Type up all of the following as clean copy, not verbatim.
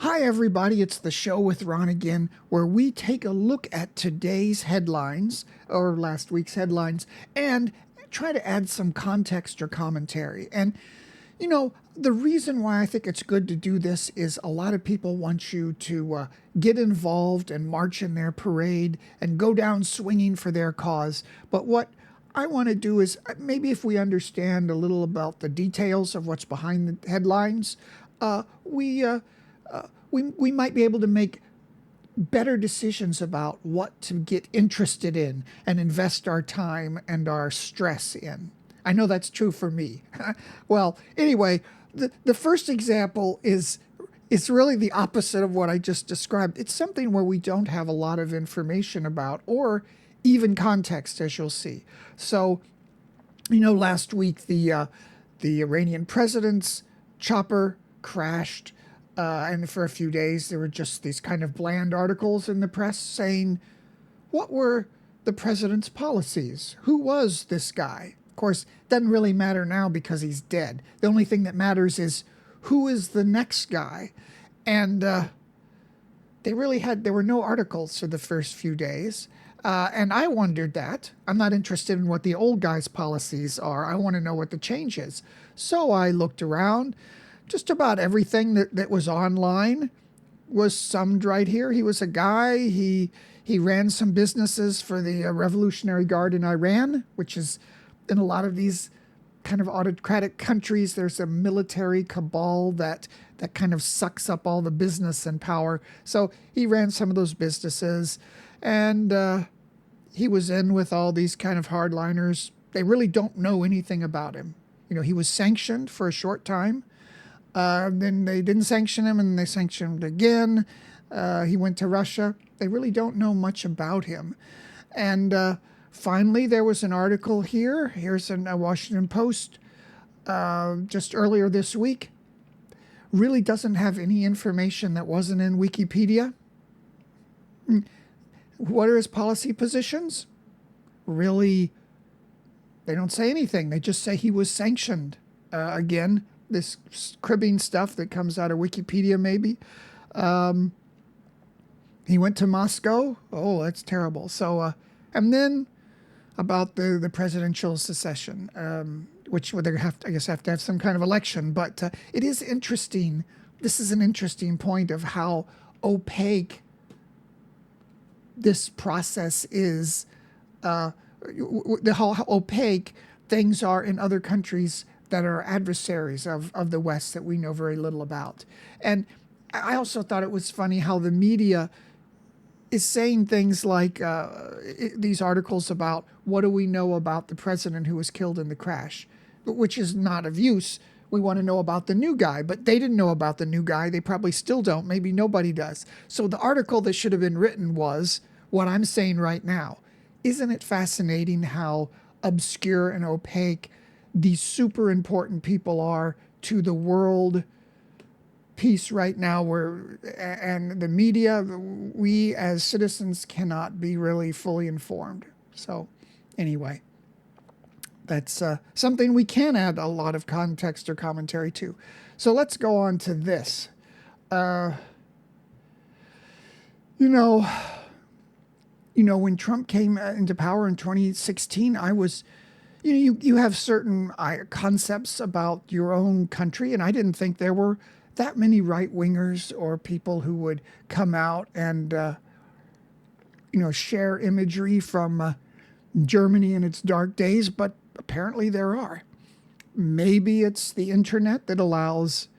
Hi, everybody. It's the show with Ron again, where we take a look at today's headlines or last week's headlines and try to add some context or commentary. And, the reason why I think it's good to do this is a lot of people want you to get involved and march in their parade and go down swinging for their cause. But what I want to do is maybe if we understand a little about the details of what's behind the headlines, uh, we. Uh, we might be able to make better decisions about what to get interested in and invest our time and our stress in. I know that's true for me. Well, anyway, the first example is really the opposite of what I just described. It's something where we don't have a lot of information about or even context, as you'll see. So, last week the Iranian president's chopper crashed. And for a few days, there were just these kind of bland articles in the press saying, what were the president's policies? Who was this guy? Of course, it doesn't really matter now because he's dead. The only thing that matters is who is the next guy. And there were no articles for the first few days. And I wondered that. I'm not interested in what the old guy's policies are. I want to know what the change is. So I looked around. Just about everything that was online was summed right here. He was a guy. He ran some businesses for the Revolutionary Guard in Iran, which is in a lot of these kind of autocratic countries. There's a military cabal that kind of sucks up all the business and power. So he ran some of those businesses, and he was in with all these kind of hardliners. They really don't know anything about him. He was sanctioned for a short time. Then they didn't sanction him, and they sanctioned him again. He went to Russia. They really don't know much about him. And finally, there was an article here. Here's a Washington Post just earlier this week. Really doesn't have any information that wasn't in Wikipedia. What are his policy positions? Really, they don't say anything. They just say he was sanctioned again. This cribbing stuff that comes out of Wikipedia, maybe. He went to Moscow. Oh, that's terrible. So, and then about the presidential succession, which would have to have some kind of election. But it is interesting. This is an interesting point of how opaque this process is. How opaque things are in other countries that are adversaries of the West that we know very little about. And I also thought it was funny how the media is saying things like these articles about what do we know about the president who was killed in the crash, which is not of use. We want to know about the new guy, but they didn't know about the new guy. They probably still don't. Maybe nobody does. So the article that should have been written was what I'm saying right now. Isn't it fascinating how obscure and opaque these super important people are to the world peace right now, and the media, we as citizens cannot be really fully informed. So anyway, that's something we can add a lot of context or commentary to. So let's go on to this. When Trump came into power in 2016, I was you have certain concepts about your own country, and I didn't think there were that many right-wingers or people who would come out and, share imagery from Germany in its dark days, but apparently there are. Maybe it's the internet that allows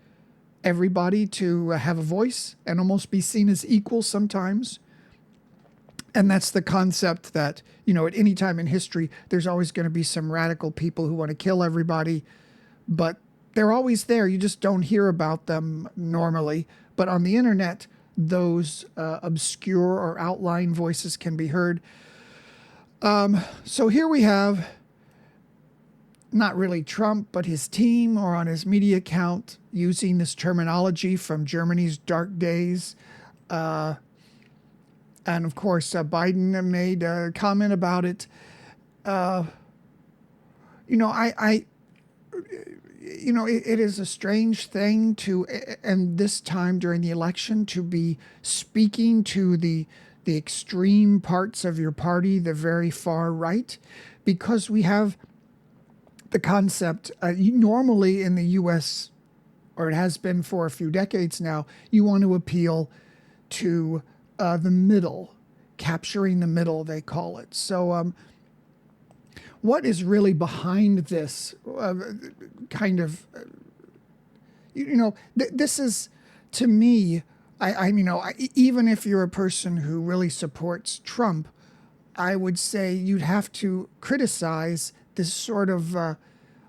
everybody to have a voice and almost be seen as equal sometimes. And that's the concept that, at any time in history, there's always going to be some radical people who want to kill everybody, but they're always there. You just don't hear about them normally. But on the internet, those obscure or outlying voices can be heard. So here we have not really Trump, but his team or on his media account using this terminology from Germany's dark days. And of course, Biden made a comment about it. it is a strange thing to, and this time during the election, to be speaking to the extreme parts of your party, the very far right, because we have the concept, normally in the U.S., or it has been for a few decades now, you want to appeal to the middle, capturing the middle, they call it. So what is really behind this kind of, this is, to me, even if you're a person who really supports Trump, I would say you'd have to criticize this sort of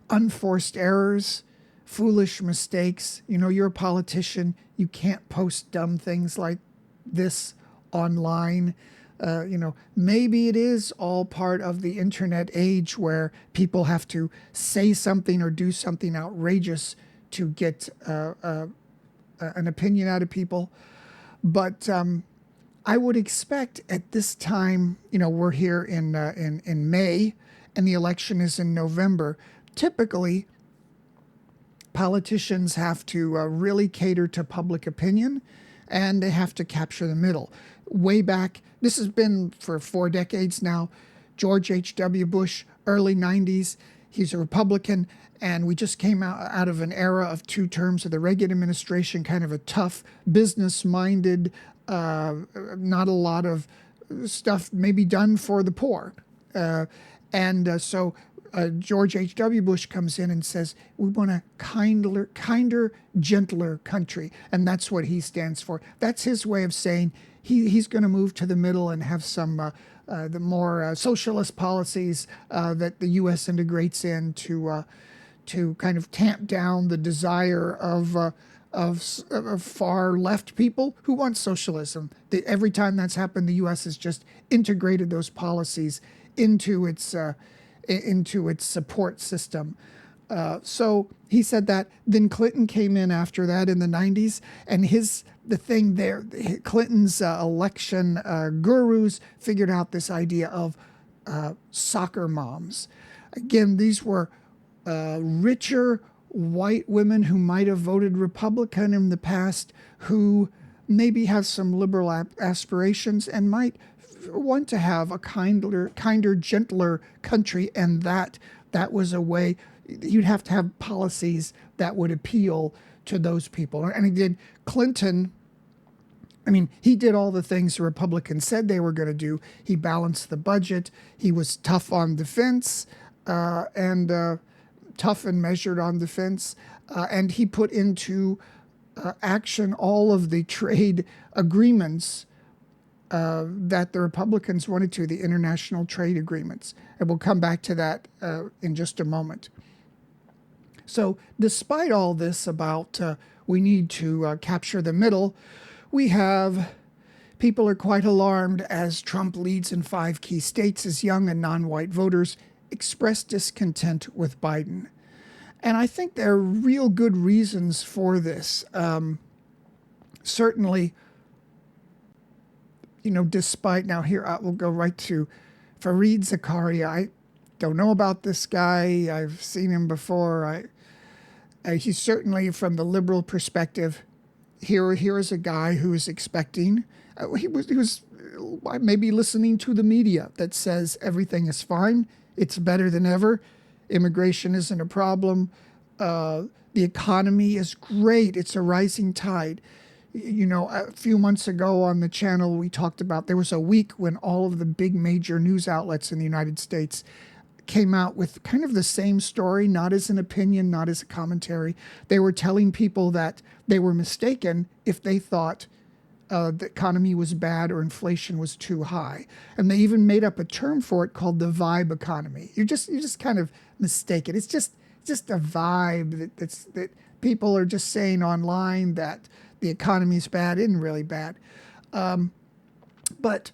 unforced errors, foolish mistakes. You're a politician. You can't post dumb things like this online. Maybe it is all part of the internet age where people have to say something or do something outrageous to get an opinion out of people. But I would expect at this time, we're here in May, and the election is in November. Typically, politicians have to really cater to public opinion, and they have to capture the middle. Way back, this has been for 4 decades now, George H.W. Bush, early 90s, he's a Republican, and we just came out of an era of 2 terms of the Reagan administration, kind of a tough, business-minded, not a lot of stuff maybe done for the poor. So George H.W. Bush comes in and says, we want a kinder, gentler country. And that's what he stands for. That's his way of saying he's going to move to the middle and have some the more socialist policies that the U.S. integrates in to kind of tamp down the desire of far left people who want socialism. Every time that's happened, the U.S. has just integrated those policies into its support system. So he said that. Then Clinton came in after that in the 90s, and the thing there, Clinton's election gurus figured out this idea of soccer moms. Again, these were richer white women who might have voted Republican in the past, who maybe have some liberal aspirations and might want to have a kinder, gentler country, and that was a way. You'd have to have policies that would appeal to those people. And he did. Clinton, he did all the things the Republicans said they were going to do. He balanced the budget. He was tough on defense, and tough and measured on defense. And he put into action all of the trade agreements that the Republicans wanted to, the international trade agreements. And we'll come back to that in just a moment. So despite all this about we need to capture the middle, people are quite alarmed as Trump leads in 5 key states as young and non-white voters express discontent with Biden. And I think there are real good reasons for this. Certainly, despite, now here I will go right to Fareed Zakaria. I don't know about this guy. I've seen him before. He's certainly, from the liberal perspective, here is a guy who is expecting, he was maybe listening to the media that says everything is fine, it's better than ever, immigration isn't a problem, the economy is great, it's a rising tide. A few months ago on the channel, we talked about there was a week when all of the big major news outlets in the United States came out with kind of the same story, not as an opinion, not as a commentary. They were telling people that they were mistaken if they thought the economy was bad or inflation was too high. And they even made up a term for it called the vibe economy. You just kind of mistake it. It's just a vibe that people are just saying online that the economy is bad. It isn't really bad. But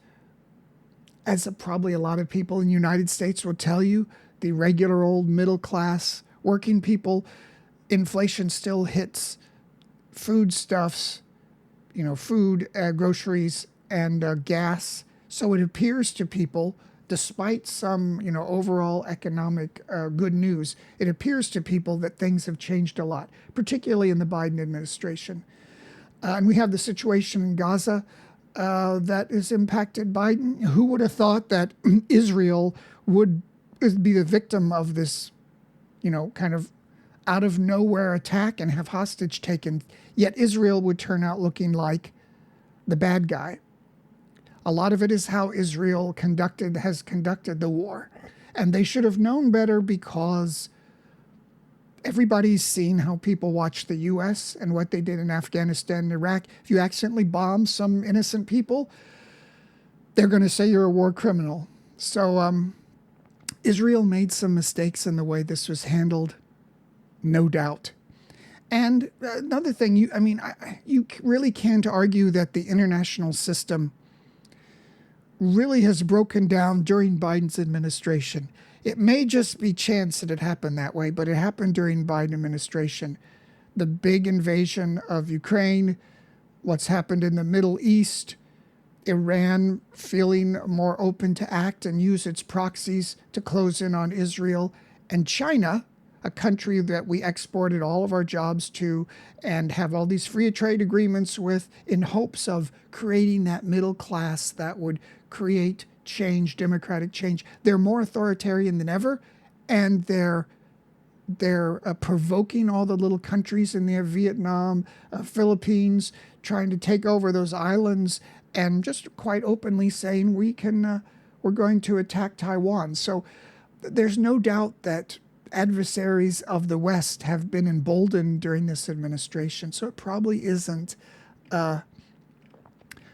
as probably a lot of people in the United States will tell you, the regular old middle class working people, inflation still hits foodstuffs, food, groceries, and gas. So it appears to people despite some, overall economic good news, it appears to people that things have changed a lot, particularly in the Biden administration. And we have the situation in Gaza that is impacted Biden. Who would have thought that Israel would be the victim of this, kind of out of nowhere attack and have hostage taken, yet Israel would turn out looking like the bad guy. A lot of it is how Israel has conducted the war. And they should have known better, because everybody's seen how people watch the U.S. and what they did in Afghanistan and Iraq. If you accidentally bomb some innocent people, they're going to say you're a war criminal. So Israel made some mistakes in the way this was handled, no doubt. And another thing, you really can't argue that the international system really has broken down during Biden's administration. It may just be chance that it happened that way, but it happened during Biden administration. The big invasion of Ukraine, what's happened in the Middle East, Iran feeling more open to act and use its proxies to close in on Israel, and China, a country that we exported all of our jobs to and have all these free trade agreements with in hopes of creating that middle class that would create change, democratic change. They're more authoritarian than ever, and they're provoking all the little countries in there, Vietnam, Philippines, trying to take over those islands, and just quite openly saying we're going to attack Taiwan. So there's no doubt that adversaries of the West have been emboldened during this administration. So it probably isn't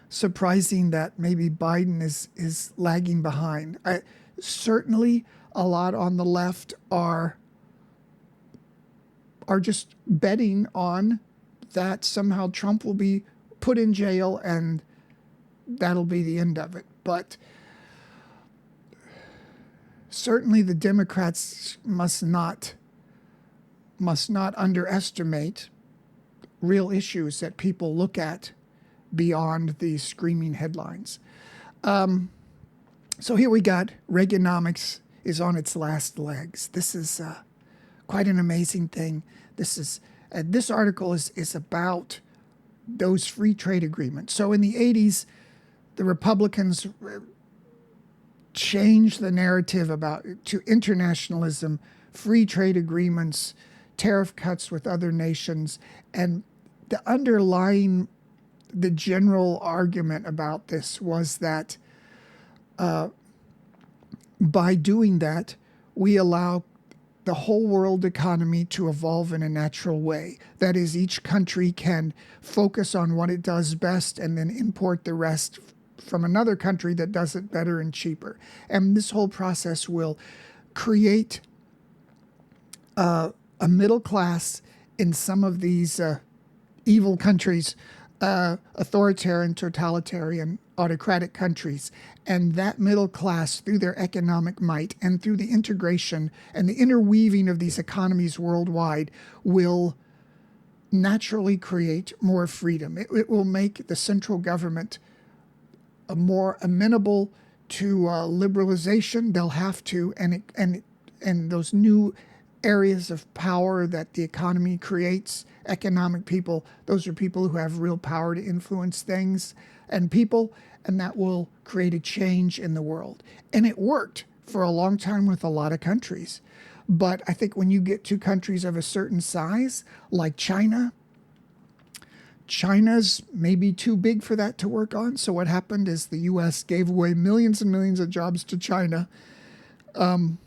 surprising that maybe Biden is lagging behind. Certainly, a lot on the left are just betting on that somehow Trump will be put in jail and that'll be the end of it. But certainly the Democrats must not underestimate real issues that people look at beyond these screaming headlines. So here we got Reaganomics is on its last legs. This is quite an amazing thing. This article is about those free trade agreements. So in the 80s, the Republicans changed the narrative to internationalism, free trade agreements, tariff cuts with other nations, and the general argument about this was that by doing that, we allow the whole world economy to evolve in a natural way. That is, each country can focus on what it does best and then import the rest from another country that does it better and cheaper. And this whole process will create a middle class in some of these evil countries, authoritarian, totalitarian, autocratic countries. And that middle class, through their economic might and through the integration and the interweaving of these economies worldwide, will naturally create more freedom. It will make the central government more amenable to liberalization. They'll have to, and those new areas of power that the economy creates, economic people, those are people who have real power to influence things and people, and that will create a change in the world. And it worked for a long time with a lot of countries. But I think when you get to countries of a certain size, like China's maybe too big for that to work on. So what happened is the U.S. gave away millions and millions of jobs to China. And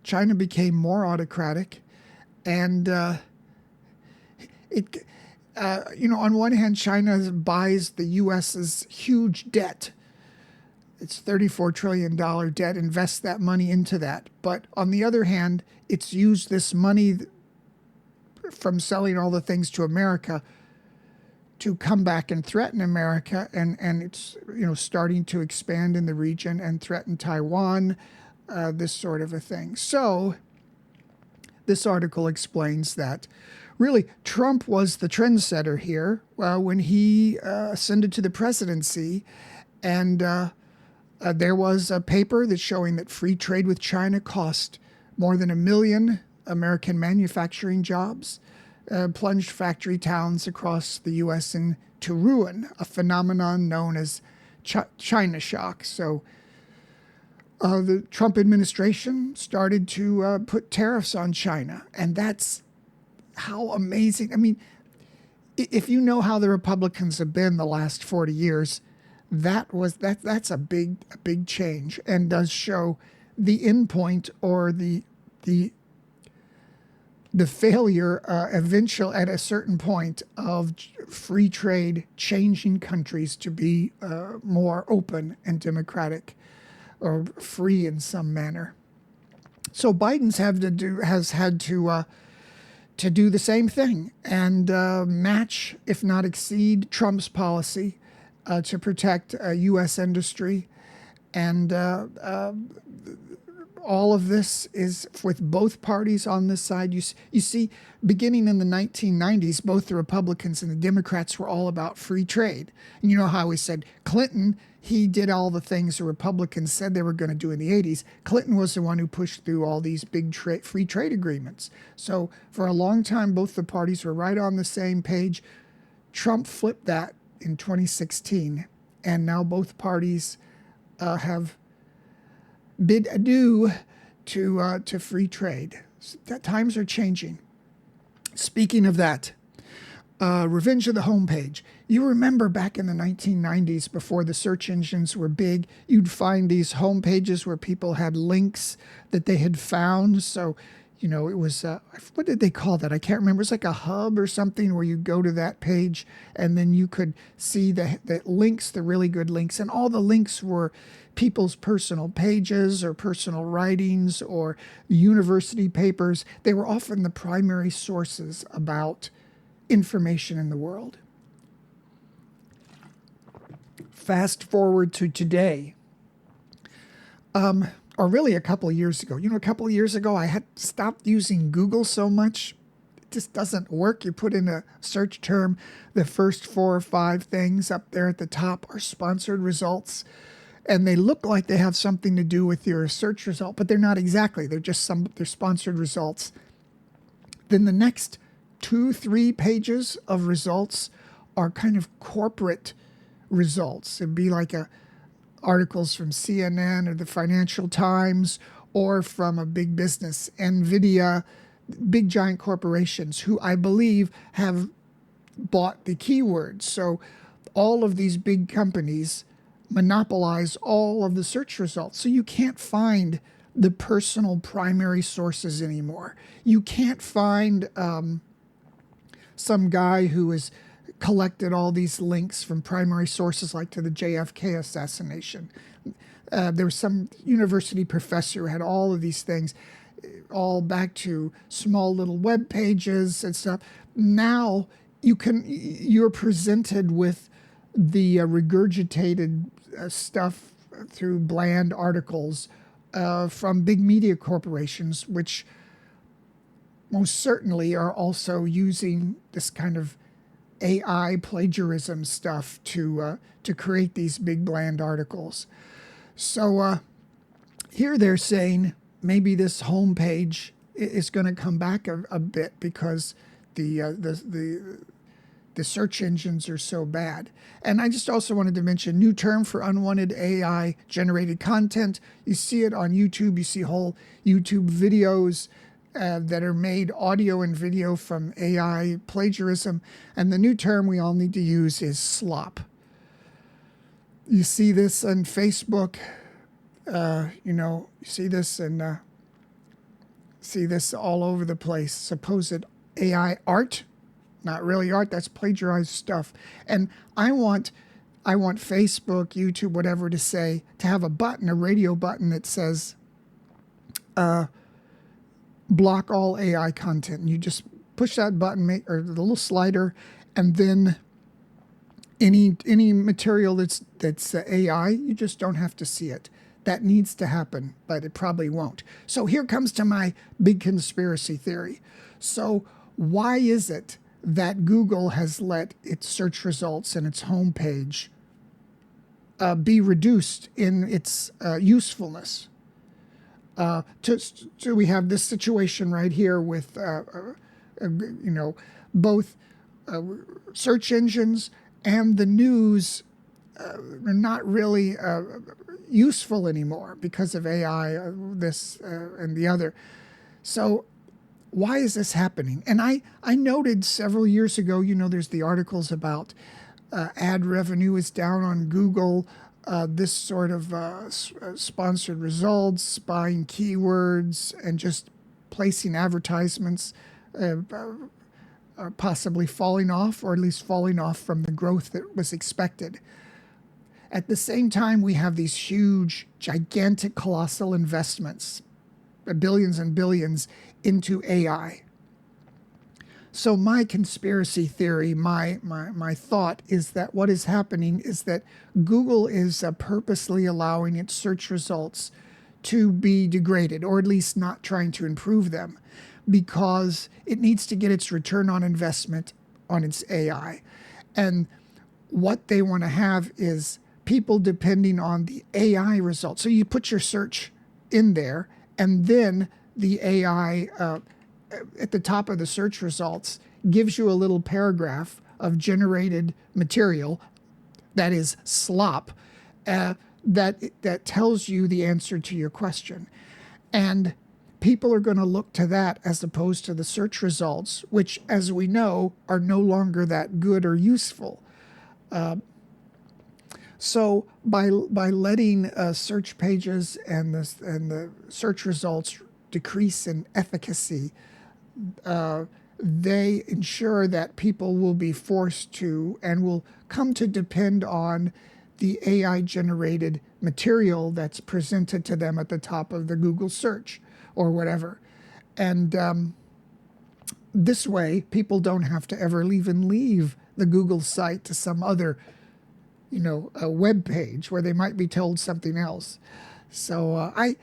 China became more autocratic. And on one hand, China buys the U.S.'s huge debt. It's $34 trillion debt, invests that money into that. But on the other hand, it's used this money from selling all the things to America to come back and threaten America. And it's, starting to expand in the region and threaten Taiwan, this sort of a thing. So this article explains that really Trump was the trendsetter here when he ascended to the presidency, and There was a paper that's showing that free trade with China cost more than 1 million American manufacturing jobs, plunged factory towns across the U.S. into ruin, a phenomenon known as China shock. So the Trump administration started to put tariffs on China, and that's how amazing. I mean, if you know how the Republicans have been the last 40 years, that's a big change, and does show the end point, or the failure eventual at a certain point of free trade changing countries to be more open and democratic, or free in some manner. So Biden's has had to do the same thing and match, if not exceed, Trump's policy to protect U.S. industry. And all of this is with both parties on this side. You see, beginning in the 1990s, both the Republicans and the Democrats were all about free trade. And you know how we said Clinton, he did all the things the Republicans said they were going to do in the 80s. Clinton was the one who pushed through all these big free trade agreements. So for a long time, both the parties were right on the same page. Trump flipped that in 2016, and now both parties have bid adieu to free trade. So times are changing. Speaking of that, revenge of the homepage. You remember back in the 1990s, before the search engines were big, you'd find these homepages where people had links that they had found. So, you know, it was, what did they call that? I can't remember. It's like a hub or something where you go to that page and then you could see the links, the really good links. And all the links were people's personal pages or personal writings or university papers. They were often the primary sources about information in the world. Fast forward to today, or really a couple of years ago. You know, a couple of years ago, I had stopped using Google so much. It just doesn't work. You put in a search term, the first 4 or 5 things up there at the top are sponsored results. And they look like they have something to do with your search result, but they're not exactly. They're just they're sponsored results. Then the next 2-3 pages of results are kind of corporate results. It'd be like articles from CNN or the Financial Times, or from a big business, NVIDIA, big giant corporations who I believe have bought the keywords. So all of these big companies monopolize all of the search results. So you can't find the personal primary sources anymore. You can't find some guy who has collected all these links from primary sources, like to the JFK assassination. There was some university professor who had all of these things, all back to small little web pages and stuff. Now you're presented with the regurgitated stuff through bland articles from big media corporations, which most certainly are also using this kind of AI plagiarism stuff to create these big bland articles. So here they're saying maybe this homepage is going to come back a bit because the search engines are so bad. And I just also wanted to mention new term for unwanted AI generated content. You see it on YouTube. You see whole YouTube videos that are made audio and video from AI plagiarism. And the new term we all need to use is slop. You see this on Facebook. You see this and see this all over the place. Supposed AI art. Not really art, that's plagiarized stuff. And I want Facebook, YouTube, whatever to have a button, a radio button that says block all AI content. And you just push that button or the little slider, and then any material that's AI, you just don't have to see it. That needs to happen, but it probably won't. So here comes to my big conspiracy theory. So why is it that Google has let its search results and its homepage be reduced in its usefulness. So we have this situation right here with, both search engines and the news are not really useful anymore because of AI, this and the other. So why is this happening? And I noted several years ago, there's the articles about ad revenue is down on Google, this sort of sponsored results, buying keywords, and just placing advertisements possibly falling off, or at least falling off from the growth that was expected. At the same time, we have these huge, gigantic, colossal investments, billions and billions, into AI. So my conspiracy theory, my thought is that what is happening is that Google is purposely allowing its search results to be degraded, or at least not trying to improve them, because it needs to get its return on investment on its AI. And what they want to have is people depending on the AI results. So you put your search in there, and then the AI at the top of the search results gives you a little paragraph of generated material that is slop, that tells you the answer to your question. And people are going to look to that as opposed to the search results, which, as we know, are no longer that good or useful. So by letting search pages and the search results decrease in efficacy, they ensure that people will be forced to and will come to depend on the AI-generated material that's presented to them at the top of the Google search or whatever. And this way, people don't have to ever even leave the Google site to some other, a web page where they might be told something else. So I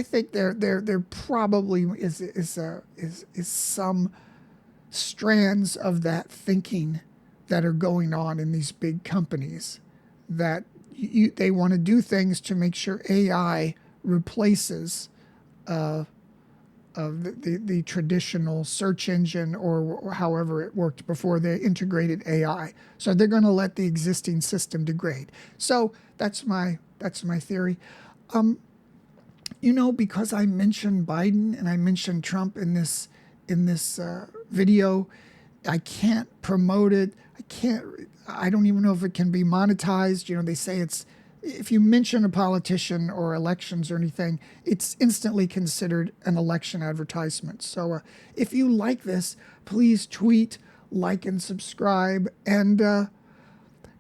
think there probably is some strands of that thinking that are going on in these big companies, that they want to do things to make sure AI replaces the traditional search engine, or however it worked before they integrated AI. So they're going to let the existing system degrade. So that's my theory. Because I mentioned Biden and I mentioned Trump in this video, I can't promote it. I don't even know if it can be monetized. They say if you mention a politician or elections or anything, it's instantly considered an election advertisement. So if you like this, please tweet, like, and subscribe, and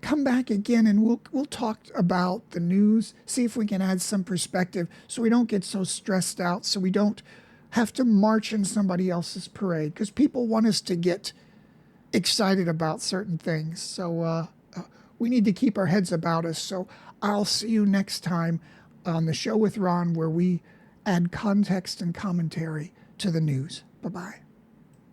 come back again, and we'll talk about the news, see if we can add some perspective so we don't get so stressed out, so we don't have to march in somebody else's parade, because people want us to get excited about certain things. So we need to keep our heads about us. So I'll see you next time on The Show with Ron, where we add context and commentary to the news. Bye-bye.